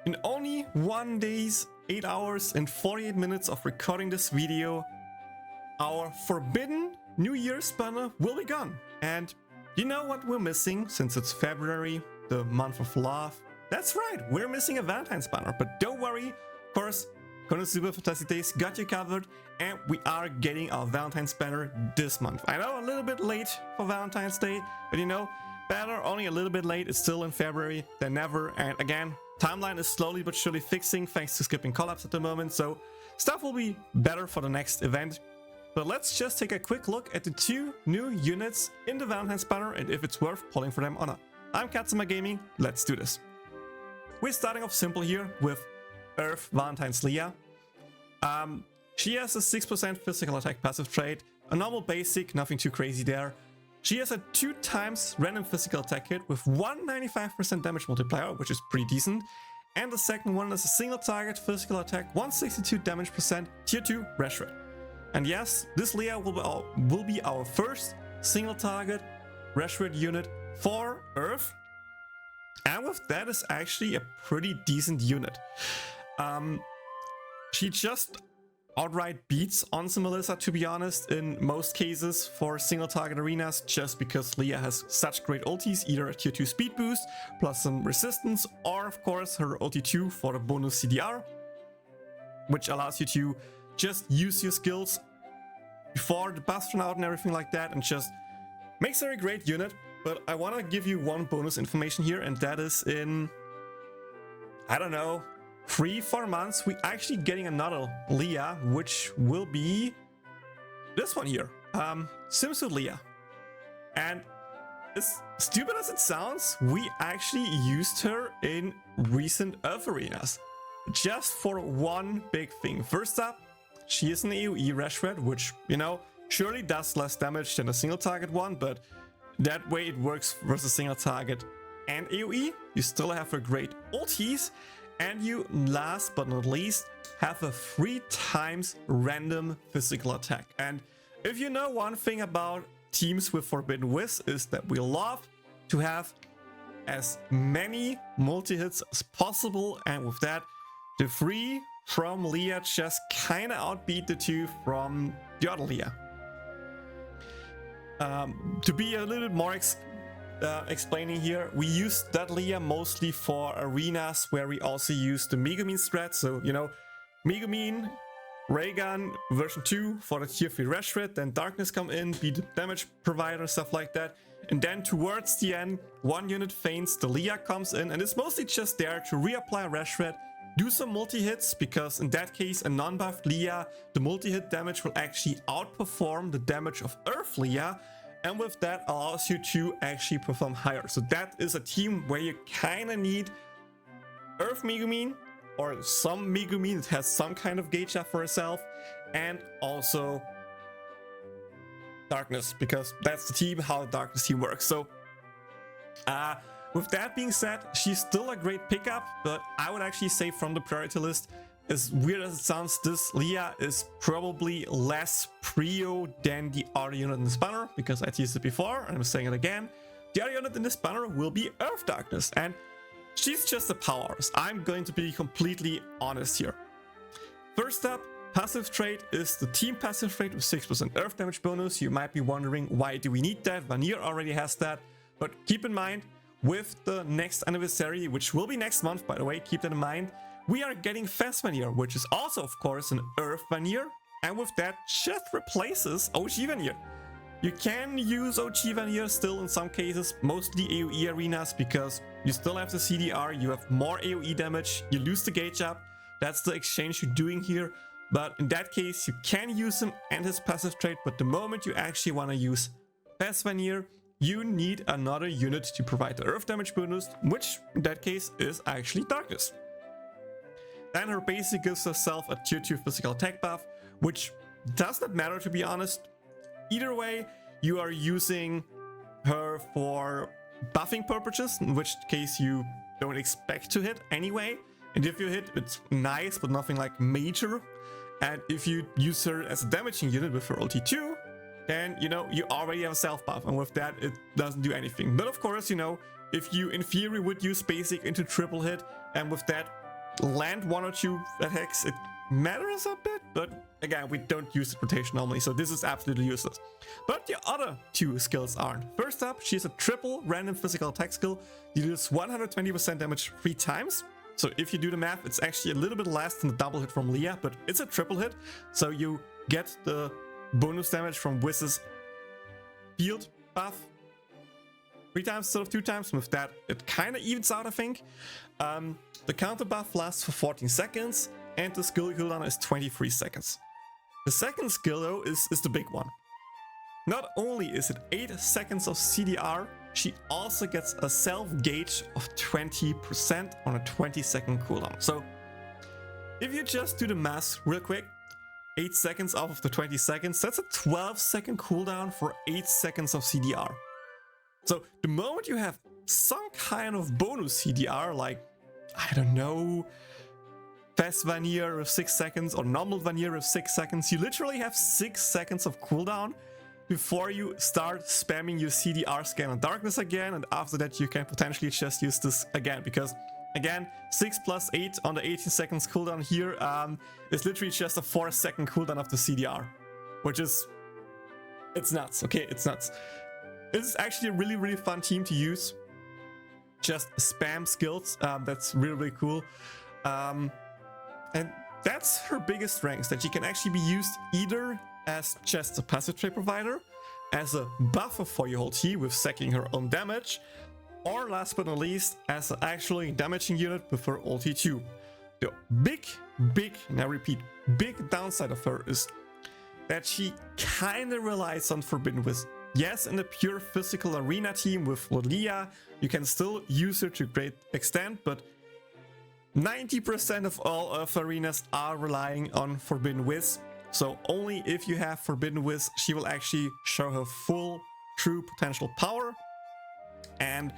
In only 1 day, 8 hours and 48 minutes of recording this video, our forbidden New Year's banner will be gone. And you know what we're missing since it's February, the month of love? That's right, we're missing a Valentine's banner, but don't worry, of course, Konosuba Fantastic Days got you covered, and we are getting our Valentine's banner this month. I know, a little bit late for Valentine's Day, but you know, better only a little bit late. It's still in February than never, and again, timeline is slowly but surely fixing thanks to skipping collabs at the moment, so stuff will be better for the next event. But let's just take a quick look at the 2 new units in the Valentine's banner and if it's worth pulling for them or not. I'm Katsuma Gaming, let's do this. We're starting off simple here with Earth Valentine's Leah. She has a 6% physical attack passive trait, a normal basic, nothing too crazy there. She has a 2 times random physical attack hit with 195% damage multiplier, which is pretty decent. And the second one is a single target physical attack, 162 damage percent, tier 2 Reshred. And yes, this Leah will be our first single target Reshred unit for Earth. And with that is actually a pretty decent unit. She just outright beats Onsen Melissa, to be honest, in most cases for single target arenas, just because Leah has such great ultis, either a tier 2 speed boost plus some resistance, or of course her ulti 2 for the bonus CDR, which allows you to just use your skills before the buffs run out and everything like that, and just makes her a great unit. But I want to give you one bonus information here, and that is in, I don't know, 3-4 months, we're actually getting another Leah, which will be this one here, Swimsuit Leah. And as stupid as it sounds, we actually used her in recent Earth arenas, just for one big thing. First up, she is an AoE Reshred, which, you know, surely does less damage than a single target one, but that way it works versus single target and AoE. You still have her great ultis, and you, last but not least, have a 3 times random physical attack. And if you know one thing about teams with Forbidden Wiz, is that we love to have as many multi-hits as possible, and with that, the 3 from Leah just kinda outbeat the 2 from the other Leah. To be a little bit more explaining here, we use that Leah mostly for arenas where we also use the Megumin strat. So, you know, Megumin, Raygun version 2 for the tier 3 Reshred, then Darkness come in, be the damage provider, stuff like that. And then towards the end, one unit faints, the Leah comes in, and it's mostly just there to reapply Reshred, do some multi-hits, because in that case, a non-buffed Leah, the multi-hit damage will actually outperform the damage of Earth Leah, and with that allows you to actually perform higher. So that is a team where you kind of need Earth Megumin, or some Megumin that has some kind of Gacha for herself, and also Darkness, because that's the team, how the Darkness team works. So, with that being said, she's still a great pickup, but I would actually say from the priority list, as weird as it sounds, this Leah is probably less prio than the other unit in this banner, because I teased it before, and I'm saying it again. The other unit in this banner will be Earth Darkness, and she's just a powerhouse. I'm going to be completely honest here. First up, passive trait is the team passive trait with 6% Earth damage bonus. You might be wondering, why do we need that? Vanir already has that, but keep in mind, with the next anniversary, which will be next month, by the way, keep that in mind, we are getting Fast Vanir, which is also, of course, an Earth Vanir, and with that, just replaces OG Vanir. You can use OG Vanir still in some cases, mostly AoE arenas, because you still have the CDR, you have more AoE damage, you lose the gauge up, that's the exchange you're doing here, but in that case, you can use him and his passive trait, but the moment you actually want to use Fast Vanir, you need another unit to provide the Earth damage bonus, which in that case is actually Darkness. Then her basic gives herself a tier 2 physical attack buff, which does not matter, to be honest. Either way, you are using her for buffing purposes, in which case you don't expect to hit anyway. And if you hit, it's nice, but nothing like major. And if you use her as a damaging unit with her ulti 2, then, you know, you already have a self buff, and with that, it doesn't do anything. But of course, you know, if you in theory would use basic into triple hit, and with that land 1 or 2 attacks, it matters a bit, but again, we don't use the rotation normally, so this is absolutely useless. But the other 2 skills aren't. First up, she has a triple random physical attack skill. You deals 120% damage 3 times. So if you do the math, it's actually a little bit less than the double hit from Leah, but it's a triple hit. So you get the bonus damage from Wiz's field buff 3 times instead of 2 times. With that, it kind of evens out, I think. The counter buff lasts for 14 seconds, and the skill cooldown is 23 seconds. The second skill, though, is the big one. Not only is it 8 seconds of CDR, she also gets a self-gauge of 20% on a 20-second cooldown. So if you just do the math real quick, 8 seconds off of the 20 seconds, that's a 12-second cooldown for 8 seconds of CDR. So the moment you have some kind of bonus CDR, like, I don't know, fast Vanir of 6 seconds or normal Vanir of 6 seconds, you literally have 6 seconds of cooldown before you start spamming your CDR scan on darkness again, and after that you can potentially just use this again, because again, 6 plus 8 on the 18 seconds cooldown here is literally just a 4-second cooldown of the CDR, which is, it's nuts, okay, it's nuts. This is actually a really fun team to use. Just spam skills, that's really cool. And that's her biggest strength, that she can actually be used either as just a passive trait provider, as a buffer for your whole team with sacking her own damage, or last but not least, as an actually damaging unit with her ulti too. The big, and I repeat, big downside of her is that she kinda relies on Forbidden Wisdom. Yes, in the pure physical arena team with Leah, you can still use her to a great extent, but 90% of all Earth arenas are relying on Forbidden Wisdom. So only if you have Forbidden Wisdom, she will actually show her full, true potential power. And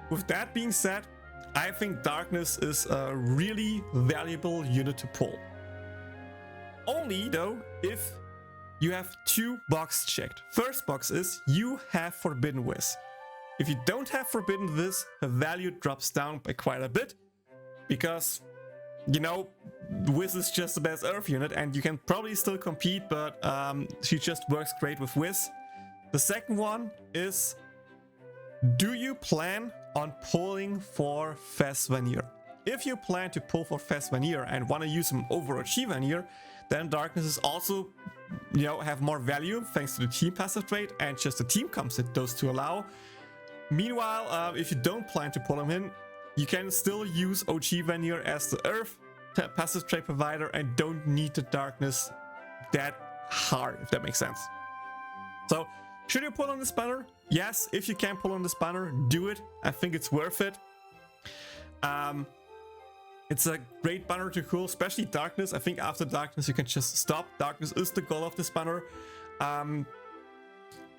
with that being said, I think Darkness is a really valuable unit to pull. Only though, if you have 2 boxes checked. First box is you have Forbidden Wisdom. If you don't have Forbidden Wisdom, her value drops down by quite a bit, because, you know, Wiz is just the best Earth unit, and you can probably still compete, but she just works great with Wiz. The second one is, do you plan on pulling for Fast Vanir? If you plan to pull for Fast Vanir and want to use him over Achieve Vanir, then Darkness is also, you know, have more value thanks to the team passive trait and just the team comps that those two allow. Meanwhile, if you don't plan to pull him in, you can still use OG Vanir as the Earth passive trait provider and don't need the Darkness that hard, if that makes sense. So, should you pull on this banner? Yes, if you can pull on this banner, do it. I think it's worth it. It's a great banner to pull, especially Darkness. I think after Darkness you can just stop. Darkness is the goal of this banner.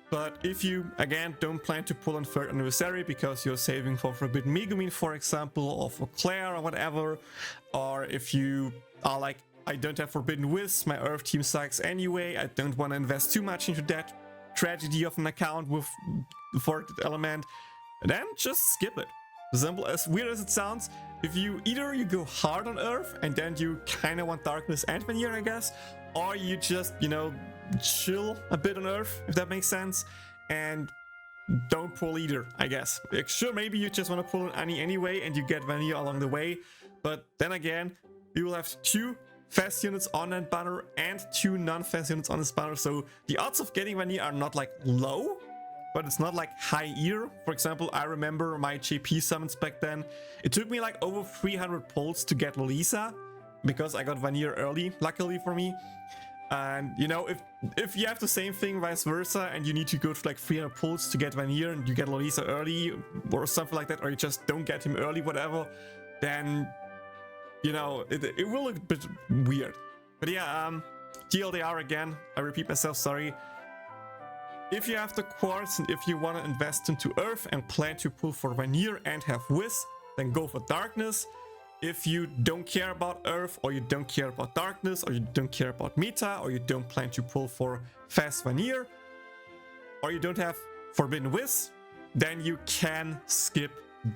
But if you, again, don't plan to pull on 3rd Anniversary because you're saving for Forbidden Megumin, for example, or for Claire or whatever, or if you are like, I don't have Forbidden Wiz, my Earth team sucks anyway, I don't want to invest too much into that tragedy of an account with the 4th element, then just skip it. Simple, as weird as it sounds, if you either you go hard on Earth and then you kind of want Darkness and Vanir, I guess, or you just, you know, chill a bit on Earth, if that makes sense, and don't pull either, I guess. Like, sure, maybe you just want to pull on Annie anyway and you get Vanir along the way, but then again, you will have 2 fast units on that banner and 2 non-fast units on this banner, so the odds of getting Vanir are not like low, but it's not like high either. For example, I remember my JP summons back then. It took me like over 300 pulls to get Lisa, because I got Vanir early, luckily for me. And you know, if you have the same thing vice versa and you need to go to like 300 pulls to get Vanir and you get Lisa early or something like that, or you just don't get him early, whatever, then, you know, it will look a bit weird. But yeah, TLDR again, I repeat myself, sorry. If you have the quartz and if you want to invest into Earth and plan to pull for Vanir and have Wiz, then go for Darkness. If you don't care about Earth, or you don't care about Darkness, or you don't care about meta, or you don't plan to pull for Fast Vanir, or you don't have Forbidden Wiz, then you can skip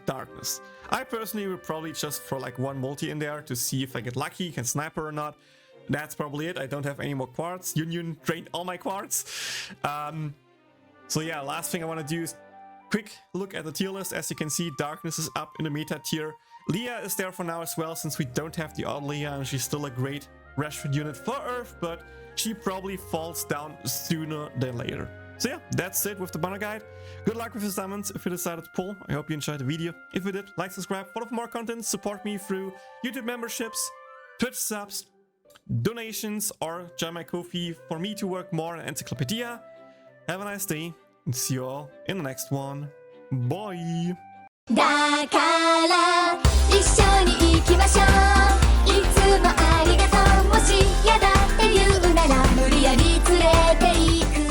darkness. I personally would probably just throw like one multi in there to see if I get lucky, can sniper or not. That's probably it. I don't have any more quartz. Union drained all my quartz. So yeah, last thing I want to do is quick look at the tier list. As you can see, darkness is up in the meta tier. Leah is there for now as well, since we don't have the odd Leah, and she's still a great Rashford unit for Earth, but she probably falls down sooner than later. So yeah, that's it with the banner guide. Good luck with your summons if you decided to pull. I hope you enjoyed the video. If you did, like, subscribe, follow for more content, support me through YouTube memberships, Twitch subs, donations, or join my Ko-fi for me to work more on Encyclopedia. Have a nice day, and see you all in the next one. Bye! だから一緒に行きましょういつもありがとうもしやだって言うなら無理やり連れて行く